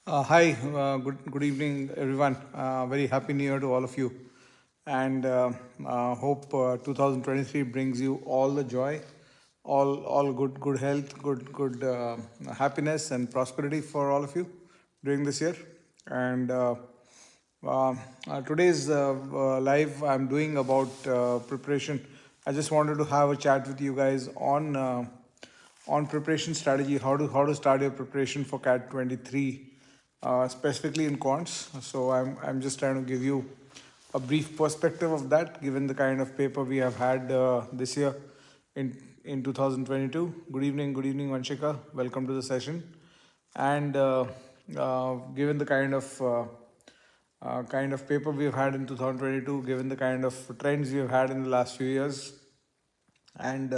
Hi, good evening, everyone. Very happy New Year to all of you, and hope 2023 brings you all the joy, all good health, good happiness and prosperity for all of you during this year. And today's live I'm doing about preparation. I just wanted to have a chat with you guys on preparation strategy, how to start your preparation for CAT 23, specifically in quants. So I'm just trying to give you a brief perspective of that, given the kind of paper we have had this year in 2022. Good evening, Vanshika. Welcome to the session. And given the kind of paper we've had in 2022, given the kind of trends we've had in the last few years, and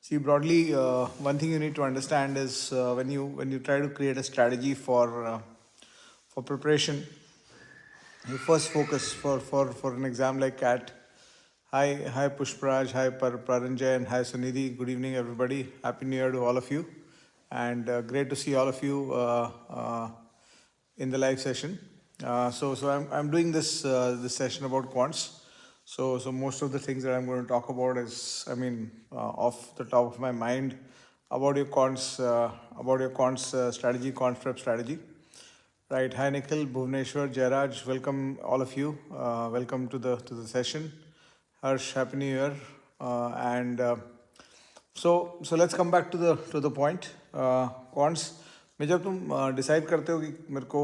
see broadly, one thing you need to understand is when you try to create a strategy for preparation, you first focus for an exam like CAT. Hi Pushpraj, hi Paranjay, and hi Sunidhi. Good evening, everybody. Happy New Year to all of you, and great to see all of you in the live session. So I'm doing this session about quants. So most of the things that I'm going to talk about is, off the top of my mind about your quants strategy, quant prep strategy. Right. Hi Nikhil, Bhuvneshwar, Jairaj, welcome all of you. Welcome to the session. Harsh, happy New Year. And so let's come back to the point. Quants. मैं जब तुम decide करते हो कि मेरे को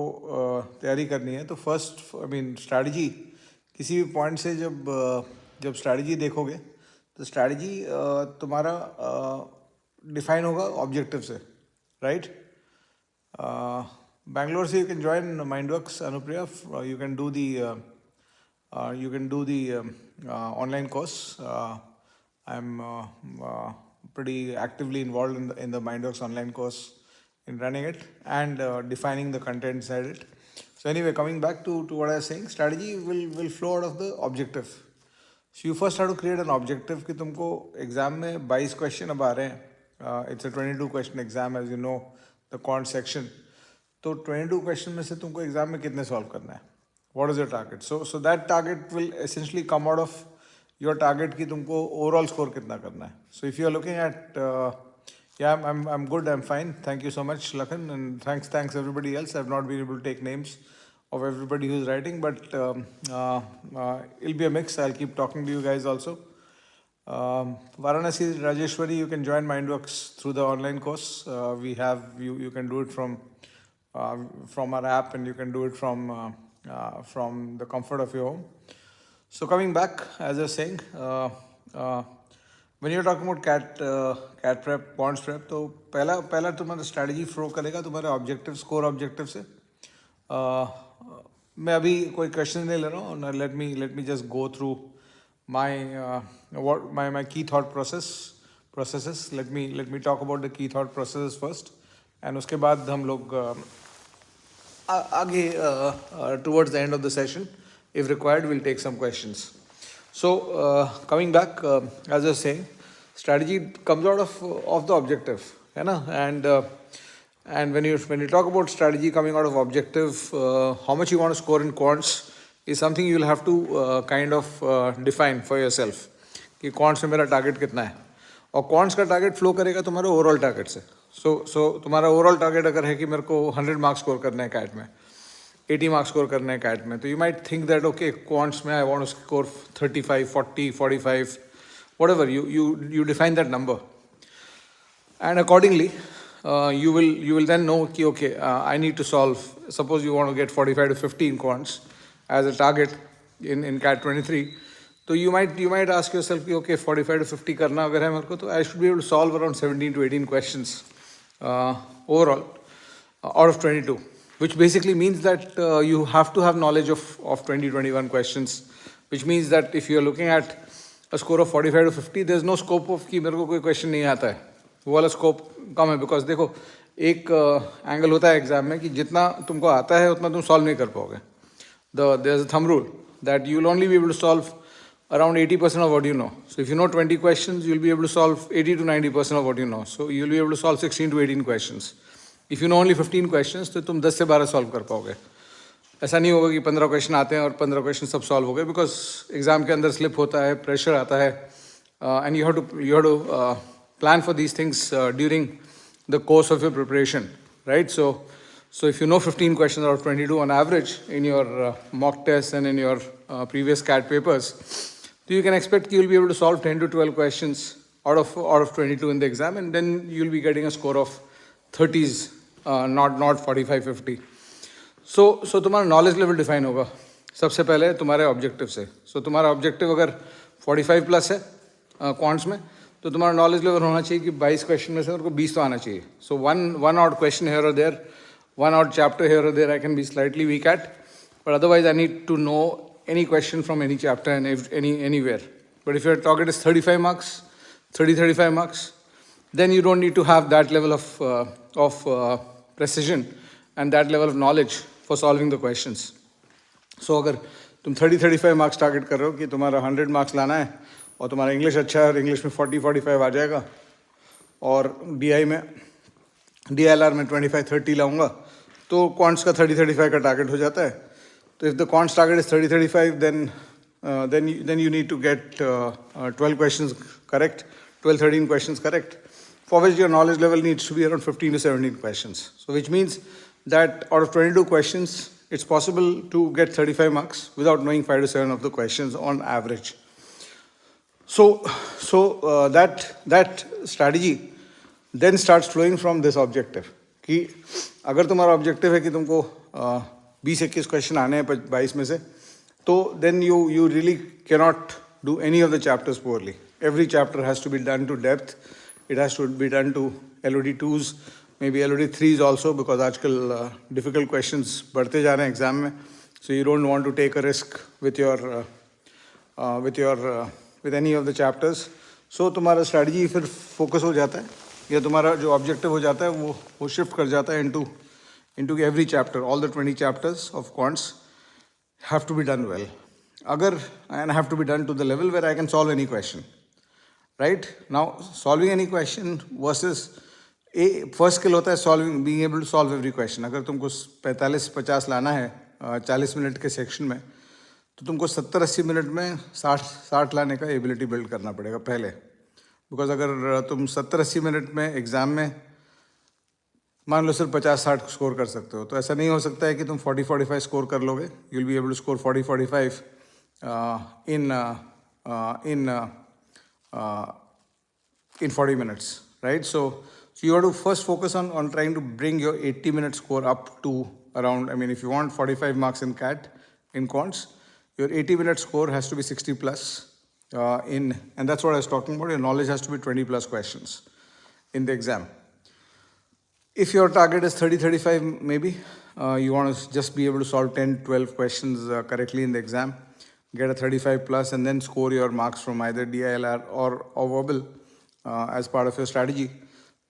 तैयारी करनी है, तो फर्स्ट स्ट्रैटेजी किसी भी पॉइंट से जब स्ट्रैटेजी देखोगे तो स्ट्रैटेजी तुम्हारा डिफाइन होगा ऑब्जेक्टिव से, right? Bangalore, so you can join Mindworkzz, Anupriya. You can do the online course. I'm pretty actively involved in the Mindworkzz online course, in running it and defining the content inside it. So anyway, coming back to what I was saying, strategy will flow out of the objective. So you first have to create an objective कि तुमको exam में 22 question अब आ रहे हैं. It's a 22 question exam, as you know, the quant section. तो 22 question में से तुमको एग्जाम में कितने सॉल्व करना है? What is your target? So that target will essentially come out of your target कि तुमको ओवरऑल स्कोर कितना करना है. So if you are looking at I am good, I am fine. Thank you so much Lakhan, and thanks everybody else. I've not been able to take names of everybody who's writing, but it'll be a mix. I'll keep talking to you guys also. Varanasi Rajeshwari, you can join Mindworkzz through the online course. We have you can do it from our app, and you can do it from the comfort of your home. So coming back, as I was saying, when you're talking about cat prep, quants prep, तो पहला तुम्हारा strategy flow करेगा तुम्हारे objectives, core objectives से. मैं अभी कोई question नहीं ले रहा हूँ. Let me just go through my key thought processes. Let me talk about the key thought processes first, and उसके बाद हम लोग आगे towards the end of the session, if required, we'll take some questions. So coming back, as I was saying, strategy comes out of the objective, है ना? And when you talk about strategy coming out of objective, how much you want to score in quants is something you'll have to kind of define for yourself. कि quants में मेरा target कितना है, और quants का target flow करेगा तुम्हारे overall target से. So तुम्हारा ओवरऑल टारगेट अगर है कि मेरे को 100 मार्क्स स्कोर करना है कैट में, 80 मार्क्स स्कोर करना है कैट में, तो you might think that okay quants में I want to score 35, 40, 45, whatever you define that number, and accordingly you will then know कि okay, I need to solve, suppose you want to get 45 to 50 in quants as a target in CAT 23, तो you might ask yourself कि okay, 45 to 50 करना अगर है मेरे को, तो I should be able to solve around 17 to 18 questions overall out of 22, which basically means that you have to have knowledge of 21 questions, which means that if you are looking at a score of 45 to 50, there's no scope of कि मेरे को कोई question नहीं आता है, वो वाला scope कम है. because देखो एक एंगल होता है एग्जाम में कि जितना तुमको आता है उतना तुम सॉल्व नहीं कर पाओगे. there's a thumb rule that you'll only be able to solve around 80% of what you know. So if you know 20 questions, you'll be able to solve 80 to 90% of what you know. So you'll be able to solve 16 to 18 questions. If you know only 15 questions तो तुम 10 से 12 solve कर पाओगे. ऐसा नहीं होगा कि 15 question आते हैं और 15 क्वेश्चन सब सॉल्व हो गए, बिकॉज एग्जाम के अंदर स्लिप होता है, प्रेशर आता है, and you have to plan for these things during the course of your preparation, right? So if you know 15 questions out of 22 on average in your mock tests and in your previous CAT papers, so you can expect you will be able to solve 10 to 12 questions out of 22 in the exam, and then you will be getting a score of 30s, not 45, 50. So तुम्हारा knowledge level define होगा सबसे पहले तुम्हारे objective से. सो तुम्हारा objective अगर 45 plus है quants में, तो तुम्हारा नॉलेज लेवल होना चाहिए कि 22 क्वेश्चन में से उनको 20 तो आना चाहिए. So one out question here और there, one odd chapter here or there I can be slightly weak at, but otherwise I need to know any question from any chapter and anywhere. But if your target is 35 marks, 35 marks, then you don't need to have that level of precision and that level of knowledge for solving the questions. So अगर तुम 35 marks target कर रहे हो कि तुम्हारा 100 marks लाना है और तुम्हारा इंग्लिश अच्छा है और इंग्लिश में 40-45 आ जाएगा और DILR में 25-30 लाऊंगा, तो क्वांट्स का 30-35 का टारगेट हो जाता है. तो if the quants target is 30-35, then you need to get 12 questions correct, 12-13 questions correct, for which your knowledge level needs to be around 15 to 17 questions. So which means that out of 22 questions, it's possible to get 35 marks without knowing 5 to 7 of the questions on average. So that strategy then starts flowing from this objective. कि अगर तुम्हारा objective है कि तुमको 20-21 question आने हैं 22 में से, तो then you really cannot do any of the chapters poorly. Every chapter has to be done to depth. It has to be done to LOD 2s, maybe LOD 3s also, because आजकल difficult questions बढ़ते जा रहे हैं exam में. So you don't want to take a risk with any of the chapters. So तुम्हारा strategy फिर focus हो जाता है, या तुम्हारा जो ऑब्जेक्टिव हो जाता है वो शिफ्ट कर जाता है into every chapter. All the 20 chapters of quants have to be done well, and have to be done to the level where I can solve any question, right? Now solving any question versus first skill होता है solving, being able to solve every question. अगर तुमको 45-50 लाना है 40 minute के section में, तो तुमको 70-80 मिनट में 60 लाने का एबिलिटी बिल्ड करना पड़ेगा पहले. बिकॉज अगर तुम 70-80 मिनट में एग्ज़ाम में मान लो सिर्फ 50-60 स्कोर कर सकते हो, तो ऐसा नहीं हो सकता है कि तुम 40-45 स्कोर कर लोगे. You will be able to score 40-45 in 40 minutes, right? So you have to first focus on trying to bring your 80-minute score up to around, I mean, if you want 45 marks in CAT, in quants, your 80-minute score has to be 60 plus. And that's what I was talking about. Your knowledge has to be 20 plus questions in the exam. If your target is 30-35, maybe you want to just be able to solve 10-12 questions correctly in the exam, get a 35 plus, and then score your marks from either DILR or verbal as part of your strategy.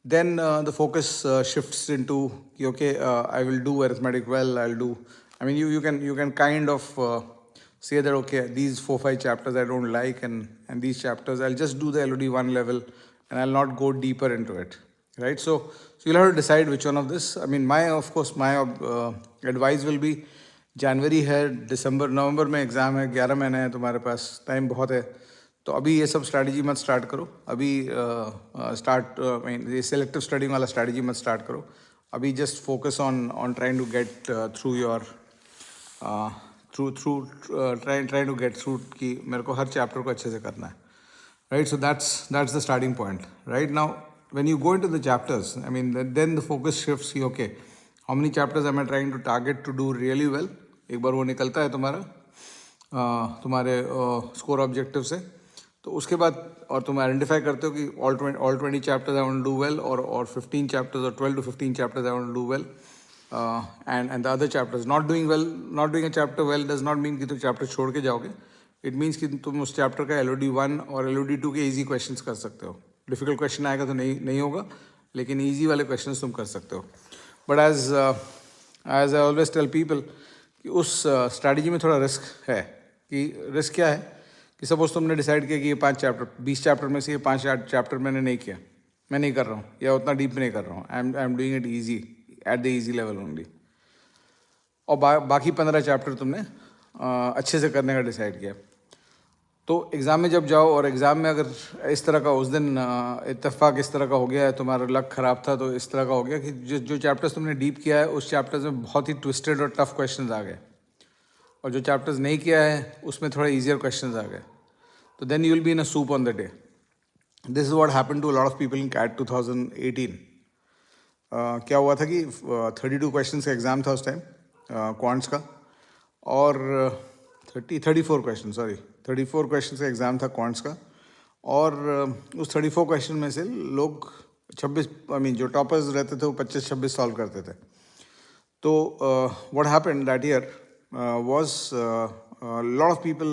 Then the focus shifts into, okay, I will do arithmetic well. I mean, you can kind of say that, okay, these 4-5 chapters I don't like, and these chapters I'll just do the LOD 1 level and I'll not go deeper into it, right? So you'll have to decide which one of this. I mean, my advice will be, जनवरी है, दिसंबर नवंबर में exam है, 11 महीने हैं तुम्हारे पास, time बहुत है. तो अभी ये सब स्ट्रैटेजी मत स्टार्ट करो. अभी ये सेलेक्टिव स्टडिंग वाला स्ट्रैटेजी मत स्टार्ट करो. अभी just focus on trying to get through your trying to get through कि मेरे को हर चैप्टर को अच्छे से करना है, right? So that's the starting point. Right now, when you go into the chapters, I mean, then the focus shifts. Okay, how many chapters am I trying to target to do really well? एक बार वो निकलता है तुम्हारे score objective से, तो उसके बाद और तुम आइडेंटिफाई करते हो कि all 20 chapters I want to do well, or 15 chapters or 12 to 15 chapters I want to do well. And the other chapters not doing a chapter well does not mean कि तुम चैप्टर छोड़ के जाओगे. It means कि तुम उस chapter का LOD 1 और LOD 2 के इजी क्वेश्चंस कर सकते हो. डिफिकल्ट क्वेश्चन आएगा तो नहीं होगा, लेकिन इजी वाले क्वेश्चंस तुम कर सकते हो. But as I always tell people कि उस स्ट्रैटेजी में थोड़ा रिस्क है. कि रिस्क क्या है कि सपोज तुमने डिसाइड किया कि ये 5 चैप्टर 20 चैप्टर में से ये 5 चैप्टर मैंने नहीं किया, मैं नहीं कर रहा हूँ, या उतना डीप में नहीं कर रहा हूँ, I am doing it easy. at the easy level only. और बाकी 15 चैप्टर तुमने अच्छे से करने का डिसाइड किया. तो एग्ज़ाम में जब जाओ और एग्ज़ाम में अगर इस तरह का उस दिन इत्तेफाक इस तरह का हो गया है, तुम्हारा लक ख़राब था तो इस तरह का हो गया कि जो चैप्टर्स तुमने डीप किया है उस चैप्टर्स में बहुत ही ट्विस्टेड और टफ क्वेश्चंस आ गए, और जो चैप्टर्स नहीं किया है उसमें थोड़ा ईजियर क्वेश्चंस आ गए, तो then you will be in a soup on the day. This is what happened to a lot of people in CAT 2018. क्या हुआ था कि 32 क्वेश्चन का एग्ज़ाम था उस टाइम क्वांट्स का, और 34 क्वेश्चन का एग्ज़ाम था क्वांट्स का, और उस 34 क्वेश्चन में से लोग 26 जो टॉपर्स रहते थे वो 25-26 सॉल्व करते थे. तो what happened that year was lot of people,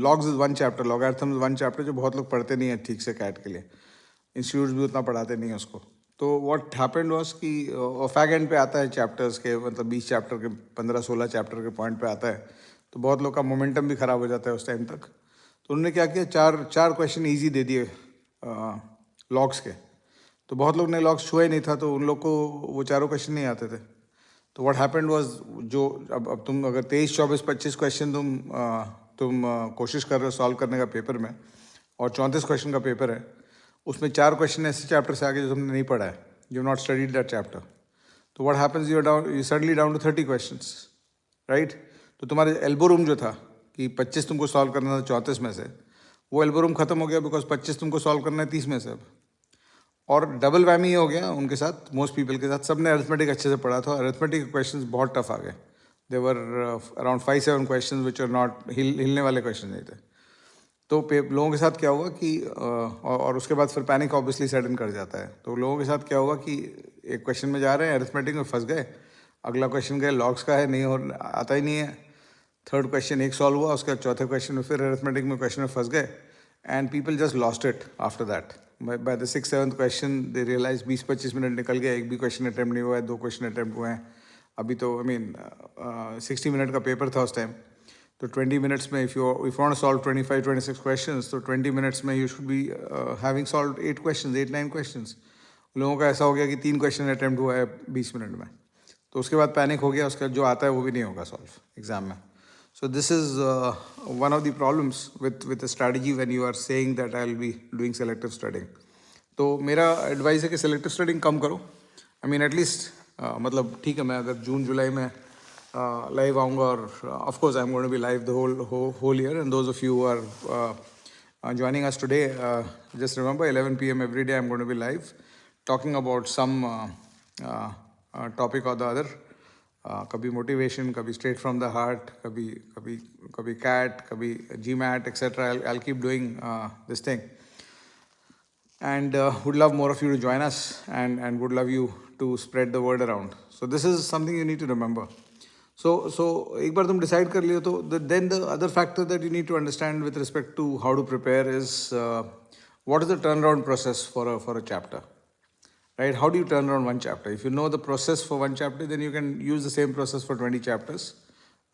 logs is one chapter, logarithms one chapter जो बहुत लोग पढ़ते नहीं है ठीक से कैट के लिए, इंस्टीट्यूट्स भी उतना पढ़ाते नहीं है उसको. तो व्हाट हैपेंड वाज कि फैग एंड पे आता है चैप्टर्स के, मतलब 20 चैप्टर के 15-16 चैप्टर के पॉइंट पे आता है, तो बहुत लोग का मोमेंटम भी ख़राब हो जाता है उस टाइम तक. तो उन्होंने क्या किया, चार क्वेश्चन ईजी दे दिए लॉग्स के. तो बहुत लोग ने लॉग्स छुआ ही नहीं था, तो उन लोग को वो चारों क्वेश्चन नहीं आते थे. तो व्हाट हैपेंड वाज, जो अब तुम अगर 23, 24, 25 क्वेश्चन तुम कोशिश कर रहे हो सॉल्व करने का पेपर में, और 34 क्वेश्चन का पेपर है, उसमें 4 क्वेश्चन ऐसे चैप्टर से आगे जो तुमने नहीं पढ़ा है, you not studied that chapter. तो what happens, you suddenly down to 30 questions, right. तो तुम्हारे एल्बो रूम जो था कि 25 तुमको सॉल्व करना था 34 में से, वो एल्बो रूम खत्म हो गया, बिकॉज 25 तुमको सॉल्व करना है 30 में से अब. और डबल वैमी हो गया उनके साथ, मोस्ट पीपल के साथ. सब ने अरिथमेटिक अच्छे से पढ़ा था, अरिथमेटिक के क्वेश्चंस बहुत टफ आ गए. There around 5-7 question which are not हिलने वाले क्वेश्चन नहीं थे. तो लोगों के साथ क्या हुआ कि और उसके बाद फिर पैनिक ऑब्वियसली सेट इन कर जाता है. तो लोगों के साथ क्या हुआ कि एक क्वेश्चन में जा रहे हैं, अरिथमेटिक में फंस गए, अगला क्वेश्चन गए लॉग्स का है, नहीं और आता ही नहीं है. थर्ड क्वेश्चन एक सॉल्व हुआ, उसके बाद चौथे क्वेश्चन में फिर अरिथमेटिक में क्वेश्चन में फंस गए, and people just lost it after that. By the 6th-7th question they realize 20-25 minute निकल गया, एक भी क्वेश्चन अटैम्प्ट नहीं हुआ है, 2 क्वेश्चन अटैम्प्ट हुए हैं अभी. तो 60 मिनट का पेपर था उस टाइम. तो 20 मिनट्स में if you want to solve 25-26 questions, तो 20 मिनट्स में you should be having solve 8-9 questions. लोगों का ऐसा हो गया कि 3 क्वेश्चन अटैम्प्ट हुआ है 20 मिनट में. तो उसके बाद पैनिक हो गया, उसका जो आता है वो भी नहीं होगा सॉल्व एग्जाम में. So this is one of the problems with strategy when you are saying that I will be doing selective studying. तो मेरा एडवाइस है कि सेलेक्टिव स्टडिंग कम करो. आई मीन एटलीस्ट मतलब ठीक है, मैं अगर जून-जुलाई में लाइव आऊँगा, और of course I am going to be live the whole year, and those of you are joining us today, just remember 11 p.m. every day I'm going to be live talking about some topic or the other. कभी motivation, कभी straight from the heart, कभी CAT, कभी GMAT, etc. I'll keep doing this thing, and would love more of you to join us, and would love you to spread the word around. So this is something you need to remember. So एक बार तुम decide कर लियो, तो then the other factor that you need to understand with respect to how to prepare is what is the turnaround process for a chapter, right? How do you turn around one chapter? If you know the process for one chapter, then you can use the same process for 20 chapters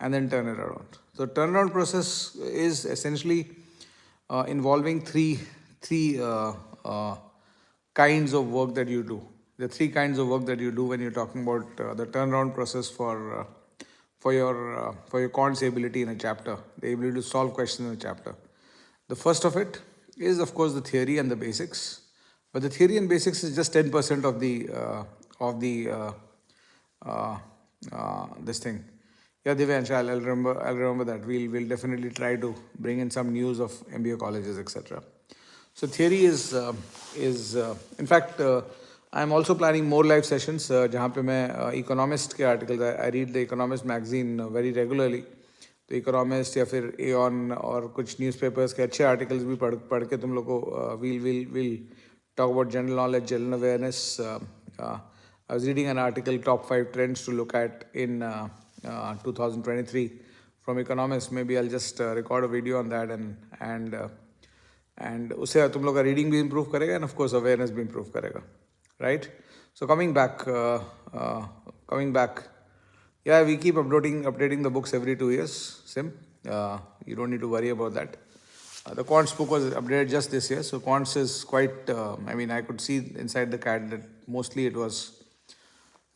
and then turn it around. So turnaround process is essentially involving three kinds of work that you do. The 3 kinds of work that you do when you're talking about the turnaround process for your quant's ability in a chapter, the ability to solve questions in a chapter. The first of it is, of course, the theory and the basics. But the theory and basics is just 10% of this thing. Yeah, Divyansh, I'll remember that. We'll definitely try to bring in some news of MBA colleges, etc. So theory is in fact, I'm also planning more live sessions जहाँ पे मैं economist के articles, I read the economist magazine very regularly. तो economist या फिर Aon और कुछ newspapers के अच्छे आर्टिकल्स भी पढ़ के तुम लोग को we'll talk about general knowledge, general awareness. I was reading an article, top 5 trends to look at in 2023 from economists. Maybe I'll just record a video on that, and उससे तुम लोग का रीडिंग भी इम्प्रूव करेगा, end of course awareness भी improve करेगा, right? So coming back, yeah, we keep updating the books every 2 years, Sim. You don't need to worry about that. The quants book was updated just this year, so quants is quite, I mean, I could see inside the CAT that mostly it was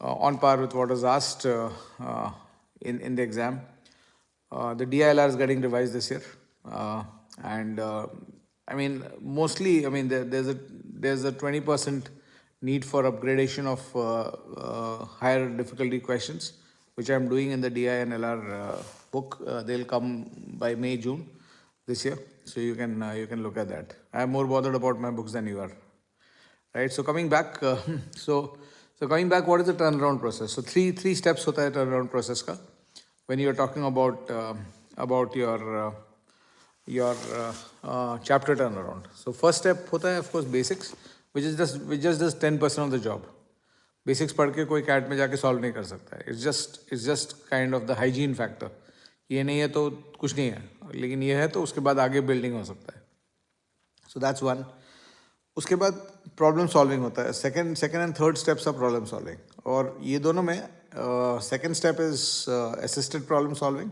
on par with what was asked in the exam. The DILR is getting revised this year, and I mean mostly there's a 20% need for upgradation of higher difficulty questions, which I'm doing in the DI and LR book. They'll come by May June this year, so you can look at that. I'm more bothered about my books than you are, right? So coming back, what is the turnaround process? So three steps hota hai turnaround process ka when you are talking about your chapter turnaround. So first step hota hai of course basics, which just does 10% of the job. Basics पढ़ के कोई cat में जाके solve नहीं कर सकता है. It's just kind of the hygiene factor. ये नहीं है तो कुछ नहीं है, लेकिन ये है तो उसके बाद आगे बिल्डिंग हो सकता है. So that's one. उसके बाद प्रॉब्लम सॉल्विंग होता है. Second and third steps of problem solving. और ये दोनों में second step is assisted problem solving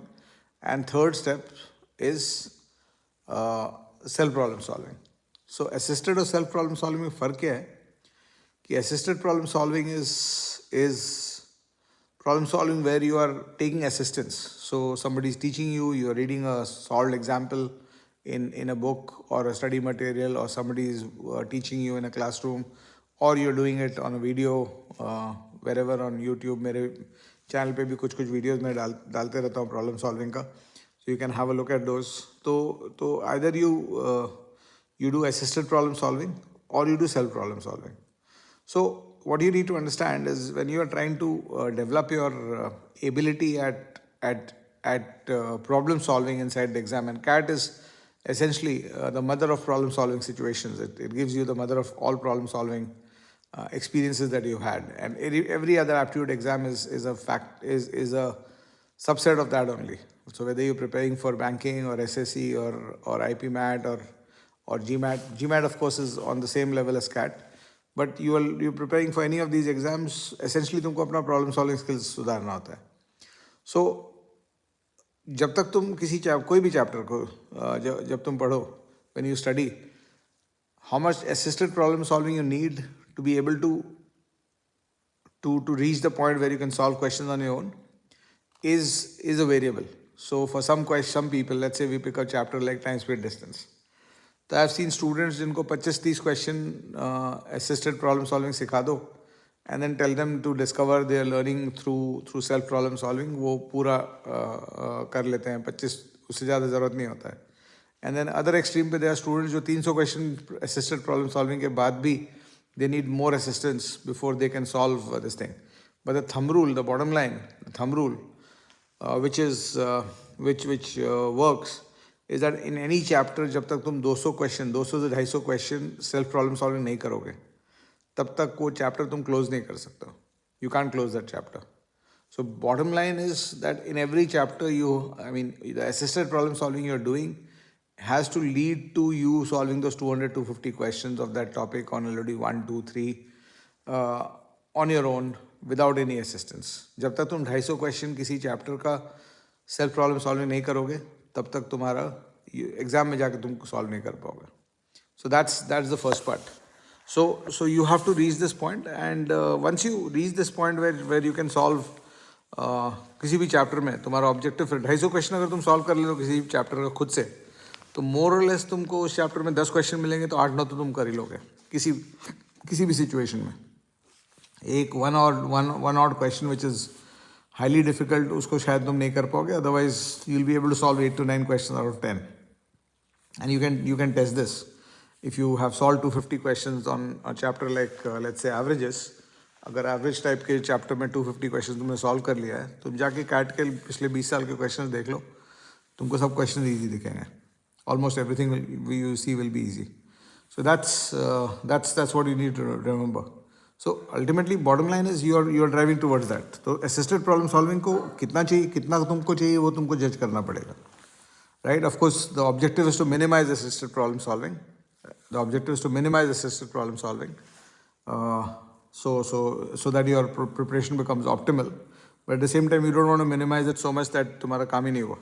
and third step is self problem solving. So assisted और सेल्फ प्रॉब्लम सॉल्विंग में फ़र्क क्या है कि assisted problem solving is problem solving where you are taking assistance. So somebody is teaching you, you are reading a solved example in a book or a study material, or somebody is teaching you in a classroom, or you're doing it on a video wherever on YouTube. मेरे channel पे भी कुछ videos मैं डालते रहता हूँ problem solving का, so you can have a look at those. तो either you do assisted problem solving or you do self problem solving. So what you need to understand is when you are trying to develop your ability at problem solving inside the exam, and CAT is essentially the mother of problem solving situations. It gives you the mother of all problem solving experiences that you had, and every other aptitude exam is a subset of that only. So whether you're preparing for banking or SSC or IP MAT or GMAT of course is on the same level as CAT. But you're preparing for any of these exams, essentially तुमको अपना problem solving skills सुधारना होता है. सो जब तक तुम कोई भी चैप्टर को जब तुम पढ़ो, when you study, how much assisted problem solving you need to be able to reach the point where you can solve questions on your own is a variable. So for some people, let's say we pick a chapter like time, speed, distance. तो I have seen students जिनको 25-30 question assisted problem solving सिखा दो and then tell them to discover their learning through self problem solving. वो पूरा कर लेते हैं 25, उससे ज़्यादा ज़रूरत नहीं होता है. एंड देन अदर एक्सट्रीम पे दे आर स्टूडेंट्स जो 300 क्वेश्चन असिस्टेड प्रॉब्लम सॉल्विंग के बाद भी they need more assistance before they can solve this thing. But the thumb rule, the bottom line, thumb rule which works is that in any chapter जब तक तुम 200 से 250 question self problem solving नहीं करोगे तब तक वो चैप्टर तुम क्लोज नहीं कर सकते हो. You can close that chapter. So bottom line is that in every chapter the assisted problem solving you are doing has to lead to you solving those 200-250 questions of that topic on LOD 1, 2, 3 on your own without any assistance. जब तक तुम 250 question किसी chapter का self problem solving नहीं करोगे तब तक तुम्हारा एग्जाम में जाकर तुम सॉल्व नहीं कर पाओगे. So that's the first part. So you have to reach this point, and once you reach this point where you can solve किसी भी चैप्टर में तुम्हारा ऑब्जेक्टिव 250 क्वेश्चन अगर तुम सॉल्व कर ले लो किसी भी चैप्टर का खुद से, तो मोर और लेस तुमको उस चैप्टर में 10 क्वेश्चन मिलेंगे तो 8-9 तो तुम कर ही लोगे किसी भी सिचुएशन में. एक one odd question which is highly difficult उसको शायद तुम नहीं कर पाओगे, otherwise you will be able to solve 8 to 9 question out of 10. And you can test this. If you have solve 250 question on a chapter like let's say averages, अगर average type के chapter में 250 question तुमने solve कर लिया है, तुम जाके cat के पिछले 20 साल के क्वेश्चन देख लो, तुमको सब क्वेश्चन ईजी दिखेंगे. Almost everything you see will be easy. So that's what you need to remember. So ultimately bottom line is you are driving towards that. तो assisted problem solving को कितना तुमको चाहिए वो तुमको जज करना पड़ेगा, right? Of course the objective is to minimize assisted problem solving. So that your preparation becomes optimal. But at the same time you don't want to minimize it so much that तुम्हारा काम ही नहीं हुआ,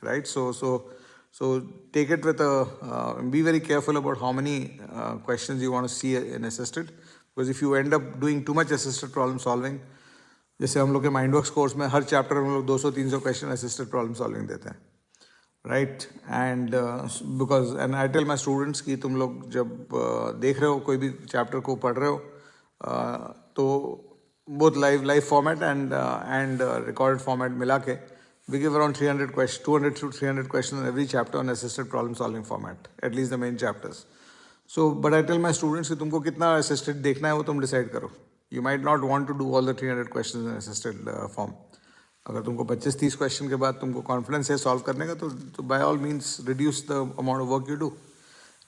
right? So take it with be very careful about how many questions you want to see in assisted. Because if you end up doing too much assisted problem solving, जैसे हम लोग के माइंडवर्क्स course में हर chapter में हम लोग 200-300 question assisted problem solving देते हैं, right. And because and I tell my students कि तुम लोग जब देख रहे हो कोई भी चैप्टर को पढ़ रहे हो तो both live format and recorded format मिला के we give around 200 to 300 questions in every chapter on assisted problem solving format, at least the main chapters. So but I tell my students कि तुमको कितना assisted देखना है वो तुम decide करो. You might not want to do all the 300 questions in assisted form. अगर तुमको 25-30 क्वेश्चन के बाद तुमको कॉन्फिडेंस है सॉल्व करने का तो by all means reduce the amount of work you do.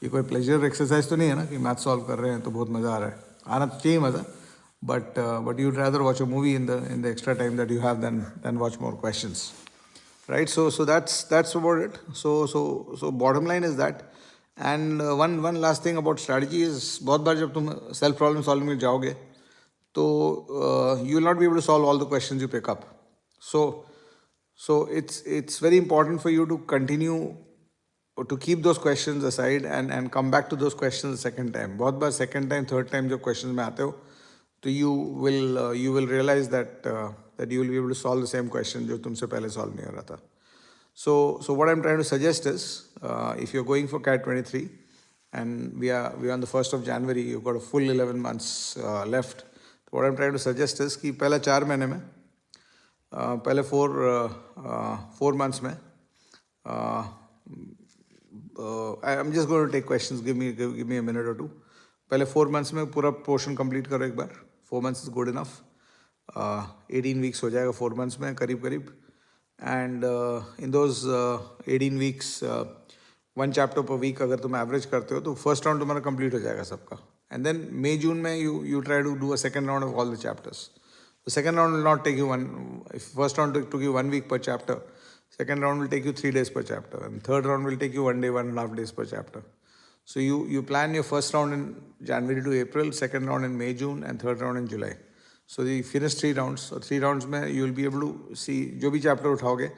ये कोई प्लेजर एक्सरसाइज तो नहीं है ना कि मैथ सॉल्व कर रहे हैं तो बहुत मज़ा आ रहा है. आना तो चाहिए मज़ा, but you'd rather watch a movie in the extra time that you have than watch more questions, right? So that's about it. So bottom line is that. And one last thing about strategy is बहुत बार जब तुम self problem solving में जाओगे तो you will not be able to solve all the questions you pick up. So it's very important for you to continue to keep those questions aside and come back to those questions the second time. बहुत बार second time third time जब questions में आते हो तो you will realize that you will be able to solve the same question जो तुमसे पहले solve नहीं हो रहा था. So what I'm trying to suggest is if you're going for CAT 23 and we are on the 1st of January, you've got a full 11 months left. What I'm trying to suggest is कि पहले 4 महीने में पहले 4 months में I'm just going to take questions. Give me a minute or two. पहले 4 months में पूरा portion complete करो एक बार. 4 months is good enough. 18 weeks हो जाएगा 4 months में करीब. And in those 18 weeks, 1 chapter per week अगर तुम एवरेज करते हो तो फर्स्ट राउंड तुम्हारा कंप्लीट हो जाएगा सबका. And then May June में you try to do a second round of all the chapters. The second round will not take you if first round took you 1 week per chapter, second round will take you 3 days per chapter, and third round will take you 1 day, 1.5 days per chapter. So you plan your first round in January to April, second round in May, June, and third round in July. So you finish 3 rounds. So 3 rounds में you will be able to see जो भी chapter उठाओगे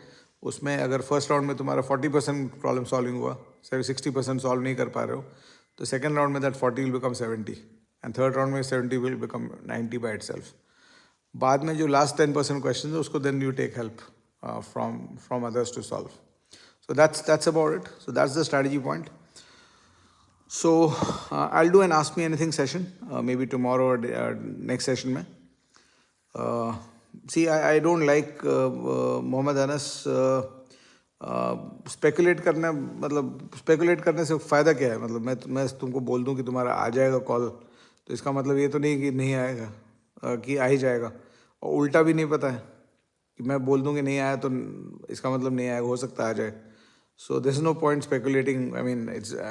उसमें अगर first round में तुम्हारा 40% problem solving हुआ, 60% solve नहीं कर पा रहे हो, तो second round में that 40 will become 70, and third round में 70 will become 90 by itself. बाद में जो last 10% questions है उसको then you take help from others to solve. So that's about it. So that's the strategy point. So I'll do an ask me anything session maybe tomorrow or next session में. See, I don't like Mohammad Anas speculate करना. मतलब speculate करने से फ़ायदा क्या है? मतलब मैं तुमको बोल दूं कि तुम्हारा आ जाएगा कॉल तो इसका मतलब ये तो नहीं कि नहीं आएगा, कि आ ही जाएगा. और उल्टा भी नहीं पता है कि मैं बोल दूं कि नहीं आया तो इसका मतलब नहीं आएगा, हो सकता आ जाए. So this is no point speculating. I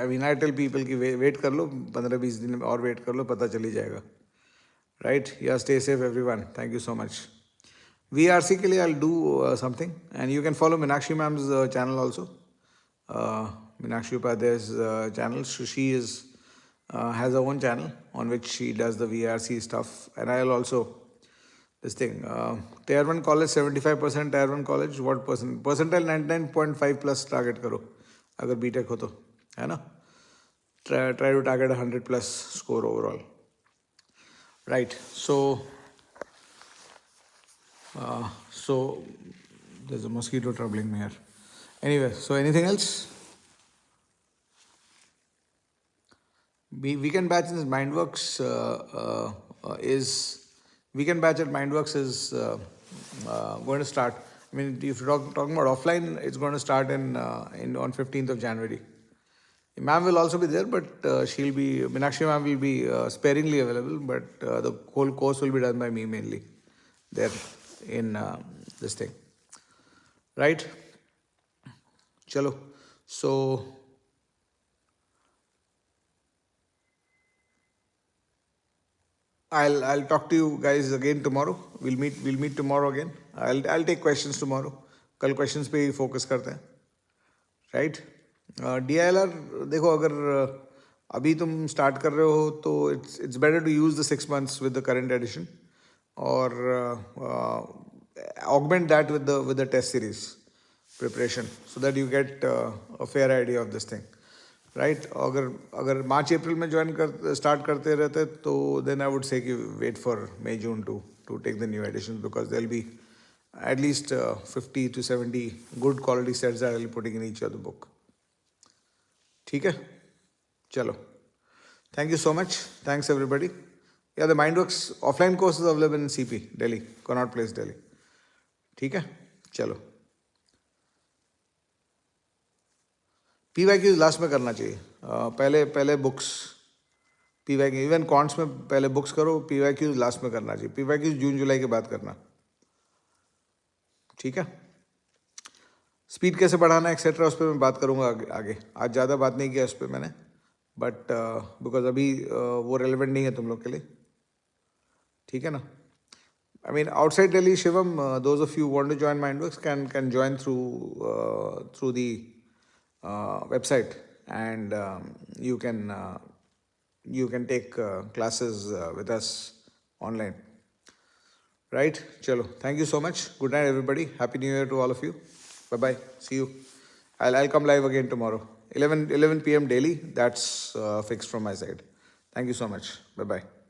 mean I tell people कि वेट कर लो, 15-20 दिन और वेट कर लो, पता चल ही जाएगा. Right? Yeah, stay safe everyone. Thank you so much. VRC के लिए I'll do something, and you can follow Meenakshi ma'am's channel also. Meenakshi Upadhyay's channel. So she has her own channel on which she does the VRC stuff, and I'll also this thing. Tier 1 college 75%. Tier 1 college what percentile 99.5 plus target करो अगर BTech हो तो, है ना? Try to target 100 plus score overall. Right. So there's a mosquito troubling me here. Anyway, so anything else? Weekend batch in Mindworkzz weekend batch at Mindworkzz is going to start. I mean, if you're talking about offline, it's going to start on 15th of January. Ma'am will also be there, but Meenakshi ma'am will be sparingly available, but the whole course will be done by me mainly there in this thing. Right? Chalo. So I'll talk to you guys again tomorrow. We'll meet tomorrow again. I'll take questions tomorrow. कल questions पे ही focus करते हैं. Right? DILR देखो, अगर अभी तुम start कर रहे हो तो it's better to use the 6 months with the current edition or augment that with the test series preparation so that you get a fair idea of this thing, right? अगर March April में start करते रहते तो then I would say कि wait for May June to to take the new editions, because there'll be at least 50 to 70 good quality sets that I'll be putting in each of the book. ठीक है, चलो. Thank you so much. Thanks everybody. Yeah, the Mindworkzz offline course is available in CP, Delhi, Connaught Place, Delhi. ठीक है, चलो. PYQ last में करना चाहिए. पहले बुक्स, PYQ इवन कॉन्ट्स में पहले बुक्स करो, PYQ लास्ट में करना चाहिए. PYQ जून जुलाई के बाद करना. ठीक है. स्पीड कैसे बढ़ाना एक्सेट्रा उस पर मैं बात करूँगा आगे. आज ज़्यादा बात नहीं किया उस पर मैंने, बट बिकॉज अभी वो रेलिवेंट नहीं है तुम लोग के लिए. ठीक है ना. I mean, outside Delhi, Shivam, those of you who want to join Mindworkzz can join through the website, and you can take classes with us online. Right? Chalo. Thank you so much. Good night, everybody. Happy New Year to all of you. Bye bye. See you. I'll come live again tomorrow. 11 p.m. daily. That's fixed from my side. Thank you so much. Bye bye.